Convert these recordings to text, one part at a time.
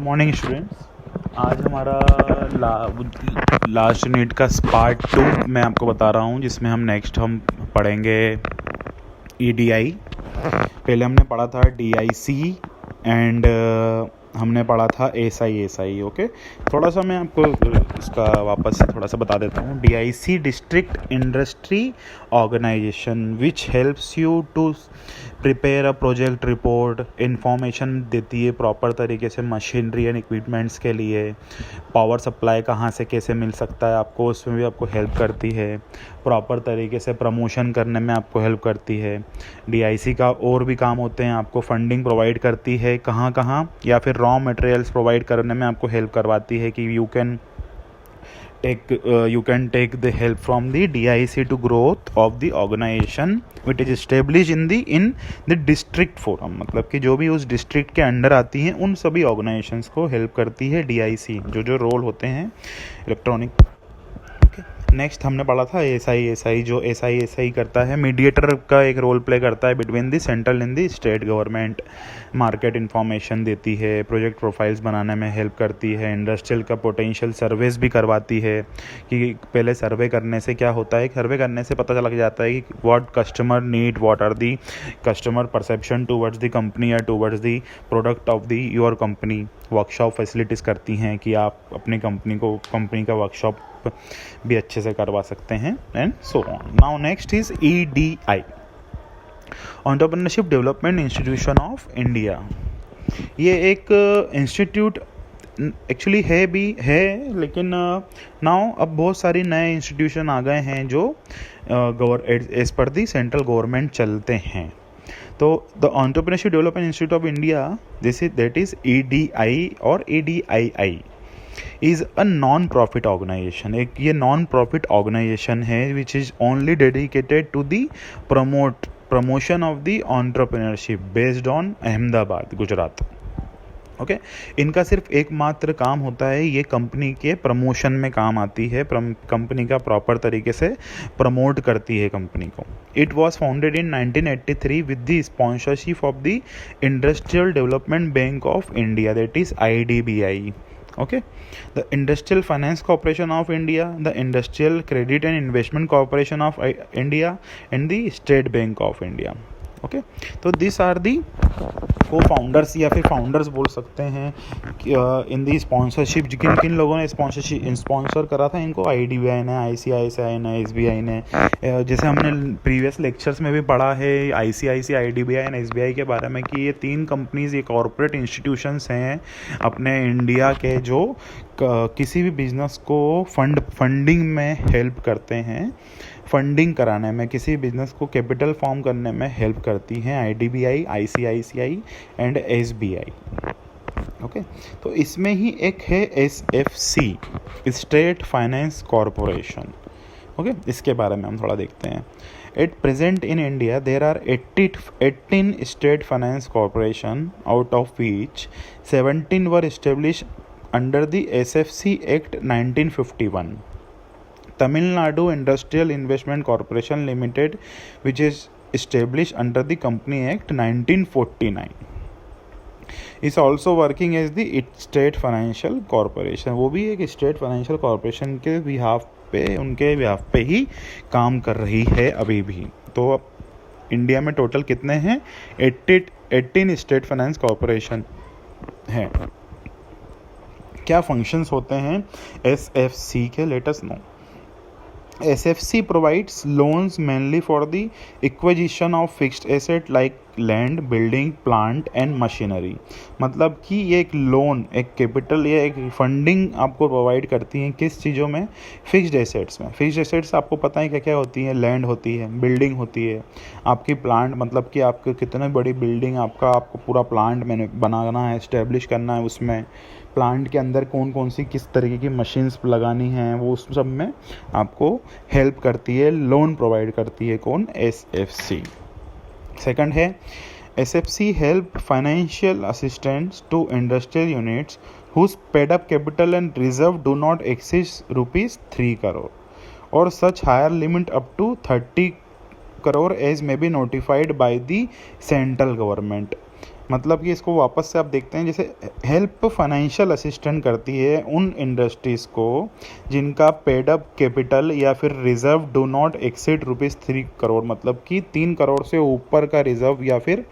Morning students. आज हमारा last unit का पार्ट 2 मैं आपको बता रहा हूँ, जिसमें हम पढ़ेंगे EDI। पहले हमने पढ़ा था DIC एंड हमने पढ़ा था SI। ओके, थोड़ा सा मैं आपको इसका वापस से थोड़ा सा बता देता हूँ। DIC district industry organisation which helps you to prepare a project report. Information देती है प्रॉपर तरीके से मशीनरी एंड इक्विपमेंट्स के लिए। पावर सप्लाई कहाँ से कैसे मिल सकता है आपको, उसमें भी आपको हेल्प करती है। प्रॉपर तरीके से प्रमोशन करने में आपको हेल्प करती है। DIC का और भी काम होते हैं, आपको फंडिंग प्रोवाइड करती है कहाँ कहाँ, या फिर रॉ मटेरियल्स प्रोवाइड करने में आपको हेल्प करवाती है कि you can take the help from the DIC to growth of the organization which is established in the district forum। मतलब कि जो भी उस डिस्ट्रिक्ट के अंडर आती हैं उन सभी ऑर्गेनाइजेशंस को हेल्प करती है DIC, जो रोल होते हैं इलेक्ट्रॉनिक। नेक्स्ट हमने पढ़ा था SI जो SI करता है, मीडिएटर का एक रोल प्ले करता है between the central and the state government. Market information देती है, प्रोजेक्ट प्रोफाइल्स बनाने में हेल्प करती है, इंडस्ट्रियल का पोटेंशियल सर्वेस भी करवाती है कि पहले सर्वे करने से क्या होता है, सर्वे करने से पता लग जाता है कि what customer need, what are the customer perception towards the company या towards the product of the your company. Workshop facilities करती हैं कि आप अपनी कंपनी का वर्कशॉप भी अच्छे से करवा सकते हैं and so on. Now next is EDI, entrepreneurship development institution of India. ये एक इंस्टीट्यूट एक्चुअली है, लेकिन नाउ अब बहुत सारी नए इंस्टीट्यूशन आ गए हैं जो एज पर दी सेंट्रल गवर्नमेंट चलते हैं। तो the entrepreneurship development institute of India that is EDI और ADII is a non profit organisation. एक ये नॉन प्रॉफिट ऑर्गेनाइजेशन है which is only dedicated to the promotion of the entrepreneurship based on Ahmedabad, Gujarat. Okay, इनका सिर्फ एकमात्र काम होता है, ये कंपनी के प्रमोशन में काम आती है, कंपनी का प्रॉपर तरीके से प्रमोट करती है कंपनी को। It was founded in 1983 with the sponsorship of the industrial development bank of India, that is IDBI। Okay, the Industrial Finance Corporation of India, the Industrial Credit and Investment Corporation of India and the State Bank of India। Okay, तो this are the को founders या फिर founders बोल सकते हैं इन दी sponsorship. किन किन लोगों ने स्पॉन्सर करा था इनको? IDBI ने, ICICI ने, SBI ने। जैसे हमने प्रीवियस लेक्चर्स में भी पढ़ा है ICICI, IDBI एंड SBI के बारे में कि ये 3 कंपनीज, ये कॉरपोरेट इंस्टीट्यूशंस हैं अपने इंडिया के, जो किसी भी बिजनेस को फंडिंग में हेल्प करते हैं, फंडिंग कराने में, किसी बिजनेस को कैपिटल फॉर्म करने में हेल्प करती हैं IDBI, ICICI and SBI। Okay, तो इसमें ही एक है SFC, state finance corporation. Okay, इसके बारे में हम थोड़ा देखते हैं। At present in India there are 18 state finance corporation, out of which 17 were establish under the SFC act 1951। Tamil Nadu Industrial Investment Corporation Limited, which is established under the Company Act 1949, is also working as the State Financial Corporation। वो भी एक state financial corporation के उनके behalf पे ही काम कर रही है अभी भी। तो इंडिया में टोटल कितने हैं? 18 स्टेट फाइनेंस कॉरपोरेशन हैं। क्या फंक्शंस होते हैं SFC के? Let us know. SFC provides loans mainly for the acquisition of fixed asset like land, building, plant and machinery। मतलब कि ये एक लोन, एक कैपिटल या एक फंडिंग आपको प्रोवाइड करती हैं किस चीज़ों में? फिक्स्ड एसेट्स में। फिक्स्ड एसेट्स आपको पता है क्या क्या होती हैं? लैंड होती है, बिल्डिंग होती है, आपकी प्लांट, मतलब कि आपको कितने बड़ी बिल्डिंग, आपको पूरा प्लांट मैंने बनाना है, इस्टेब्लिश करना है, उसमें प्लांट के अंदर कौन कौन सी किस तरीके की मशीन्स लगानी हैं, वो उस सब में आपको हेल्प करती है, लोन प्रोवाइड करती है। कौन? SFC। सेकंड है SFC help financial assistance to industrial units whose paid up capital and reserve do not exceed ₹3 crore और such higher limit up to 30 crore as may be notified by the central government। मतलब कि इसको वापस से आप देखते हैं, जैसे हेल्प फाइनेंशियल असिस्टेंट करती है उन इंडस्ट्रीज़ को जिनका पेड अप कैपिटल या फिर reserve do not exceed ₹3 crore, मतलब कि 3 करोड़ से ऊपर का रिजर्व या फिर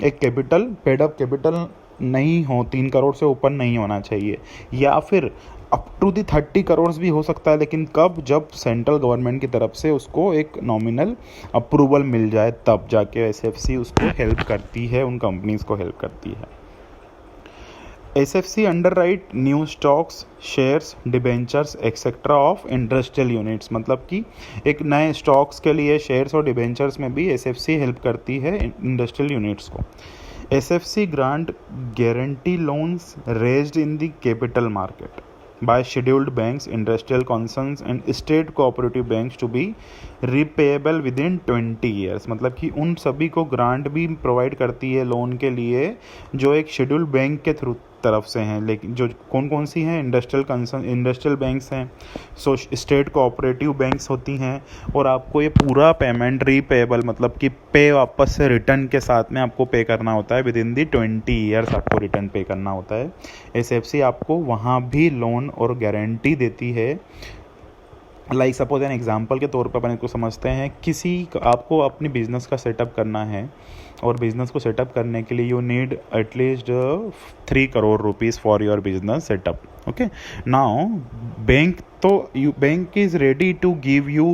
एक कैपिटल, पेड अप कैपिटल नहीं हो, 3 करोड़ से ऊपर नहीं होना चाहिए, या फिर अप टू दी 30 करोड़ भी हो सकता है, लेकिन कब, जब सेंट्रल गवर्नमेंट की तरफ से उसको एक नॉमिनल अप्रूवल मिल जाए तब जाके एसएफसी उसको हेल्प करती है, उन कंपनीज को हेल्प करती है। SFC underwrite new stocks, shares, debentures etcetera of industrial units, मतलब कि एक नए स्टॉक्स के लिए शेयर्स और डिबेंचर्स में भी एसएफसी हेल्प करती है इंडस्ट्रियल यूनिट्स को। SFC grant guarantee loans raised in the capital market by scheduled banks, industrial concerns and state cooperative banks to be repayable within 20 years, मतलब कि उन सभी को ग्रांट भी प्रोवाइड करती है लोन के लिए जो एक शेड्यूल्ड बैंक के थ्रू तरफ से हैं, लेकिन जो कौन कौन सी हैं, इंडस्ट्रियल कंसर्न, इंडस्ट्रियल बैंक्स हैं, स्टेट कोऑपरेटिव बैंक्स होती हैं, और आपको ये पूरा पेमेंट रीपेएबल, मतलब कि पे वापस से रिटर्न के साथ में आपको पे करना होता है, विद इन दी 20 ईयर्स आपको रिटर्न पे करना होता है। एसएफसी आपको वहाँ भी लोन और गारंटी देती है। लाइक सपोज एन एग्जांपल के तौर पर अपन इसको समझते हैं, आपको अपनी बिजनेस का सेटअप करना है, और बिजनेस को सेटअप करने के लिए you need at least 3 crore rupees for your business setup. Okay, now bank is ready to give you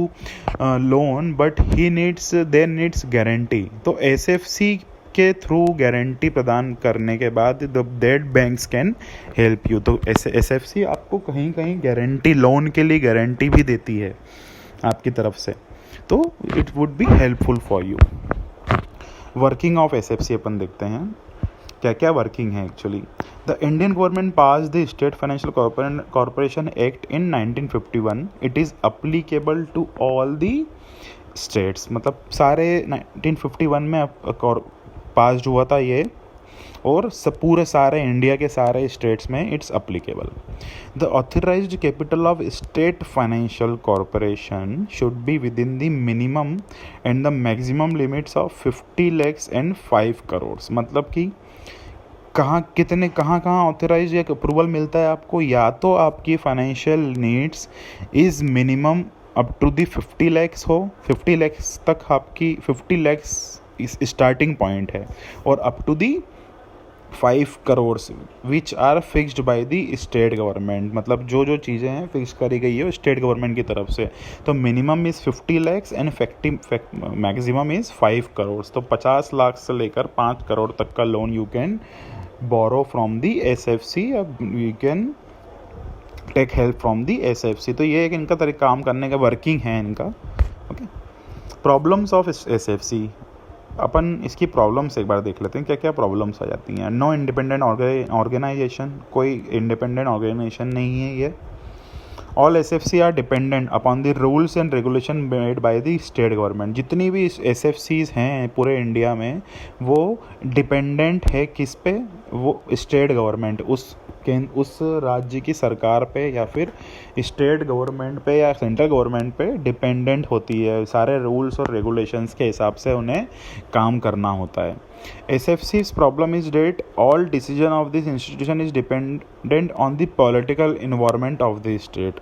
loan, but there needs guarantee. तो एसएफसी के थ्रू गारंटी प्रदान करने के बाद that banks can help you. तो एसएफसी आपको कहीं कहीं गारंटी, लोन के लिए गारंटी भी देती है आपकी तरफ से, तो it would be helpful for you. Working of SFC अपन देखते हैं क्या क्या वर्किंग है actually. The Indian government pass the state financial corporation act in 1951। It is applicable to all the states, मतलब सारे 1951 में पास हुआ था ये, और पूरे सारे इंडिया के सारे स्टेट्स में it's applicable. The authorised capital of state financial corporation should be with in the minimum and the maximum limits of 50 lakhs and 5 crore, मतलब कि कहाँ ऑथराइज या अप्रूवल मिलता है आपको, या तो आपकी financial needs is minimum up to the 50 lakhs हो, 50 lakhs तक आपकी 50 lakhs स्टार्टिंग पॉइंट है, और up to the 5 crore which are fixed by the state government, मतलब जो चीज़ें हैं फिक्स करी गई है स्टेट गवर्नमेंट की तरफ से। तो minimum is 50 lakhs and maximum is 5 crore. तो 50 लाख से लेकर 5 करोड़ तक का loan you can borrow from the SFC, you can take help from the SFC. तो ये एक इनका तरीका काम करने का वर्किंग है इनका। ओके, प्रॉब्लम्स ऑफ एसएफसी, अपन इसकी प्रॉब्लम्स एक बार देख लेते हैं क्या क्या प्रॉब्लम्स आ जाती हैं। नो इंडिपेंडेंट ऑर्गेनाइजेशन, कोई इंडिपेंडेंट ऑर्गेनाइजेशन नहीं है ये। All SFC are dependent upon the rules and regulation made by the state government. जितनी भी एसएफसीज हैं पूरे इंडिया में, वो डिपेंडेंट है किस पे, वो स्टेट गवर्नमेंट, उस राज्य की सरकार पे या फिर स्टेट गवर्नमेंट पे या सेंट्रल गवर्नमेंट पे डिपेंडेंट होती है। सारे रूल्स और रेगुलेशंस के हिसाब से उन्हें काम करना होता है। SFC's problem is that all decision of this institution is dependent on the political environment of the state।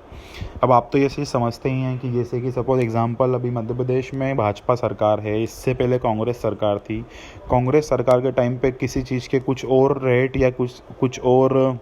अब आप तो ये चीज़ समझते ही हैं कि जैसे कि सपोज एग्जांपल, अभी मध्य प्रदेश में भाजपा सरकार है, इससे पहले कांग्रेस सरकार थी। कांग्रेस सरकार के टाइम पे किसी चीज़ के कुछ और रेट या कुछ और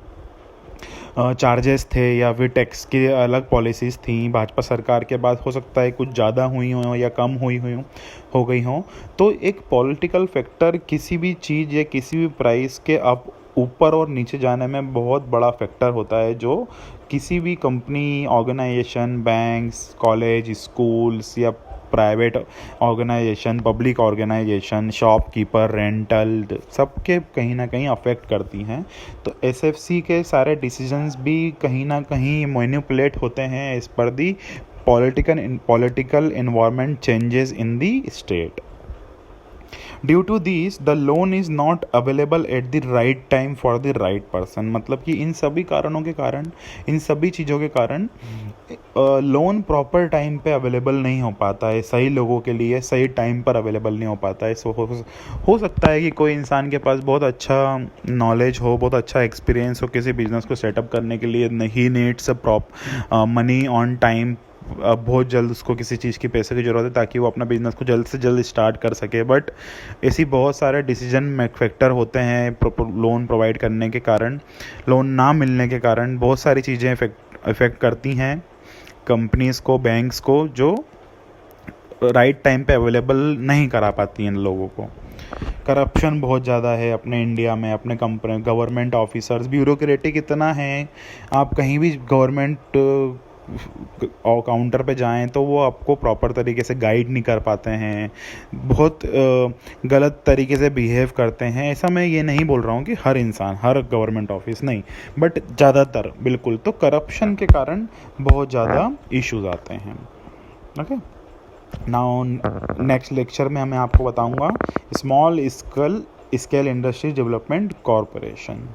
चार्जेस थे या फिर टैक्स की अलग पॉलिसीज़ थी। भाजपा सरकार के बाद हो सकता है कुछ ज़्यादा हुई हो या कम हो गई हो। तो एक पॉलिटिकल फैक्टर किसी भी चीज़ या किसी भी प्राइस के अब ऊपर और नीचे जाने में बहुत बड़ा फैक्टर होता है, जो किसी भी company, organisation, banks, college, schools या private organisation, public organisation, shopkeeper, rental, सबके कहीं ना कहीं अफेक्ट करती हैं। तो एसएफसी के सारे डिसीजंस भी कहीं ना कहीं मैनिपुलेट होते हैं एज पर the political environment changes in the state. Due to this the loan is not available at the right time for the right person. मतलब कि इन सभी कारणों के कारण, इन सभी चीज़ों के कारण लोन प्रॉपर टाइम पे अवेलेबल नहीं हो पाता है, सही लोगों के लिए सही टाइम पर अवेलेबल नहीं हो पाता है। सो हो सकता है कि कोई इंसान के पास बहुत अच्छा नॉलेज हो, बहुत अच्छा एक्सपीरियंस हो किसी बिजनेस को सेटअप करने के लिए, he needs money on time, बहुत जल्द उसको किसी चीज़ की पैसे की ज़रूरत है ताकि वो अपना बिजनेस को जल्द से जल्द स्टार्ट कर सके। बट ऐसी बहुत सारे डिसीजन फैक्टर होते हैं लोन प्रोवाइड करने के कारण, लोन ना मिलने के कारण बहुत सारी चीज़ें इफ़ेक्ट करती हैं कंपनीज़ को, बैंक्स को, जो राइट टाइम पे अवेलेबल नहीं करा पाती हैं लोगों को। करप्शन बहुत ज़्यादा है अपने इंडिया में, अपने कंपनी गवर्नमेंट ऑफिसर्स, ब्यूरोक्रेटिक इतना है, आप कहीं भी गवर्नमेंट काउंटर पे जाएं तो वो आपको प्रॉपर तरीके से गाइड नहीं कर पाते हैं, बहुत गलत तरीके से बिहेव करते हैं। ऐसा मैं ये नहीं बोल रहा हूँ कि हर इंसान, हर गवर्नमेंट ऑफिस नहीं, बट ज़्यादातर बिल्कुल। तो करप्शन के कारण बहुत ज़्यादा इश्यूज आते हैं। ओके, नाउ नेक्स्ट लेक्चर में मैं आपको बताऊंगा small scale industry development corporation.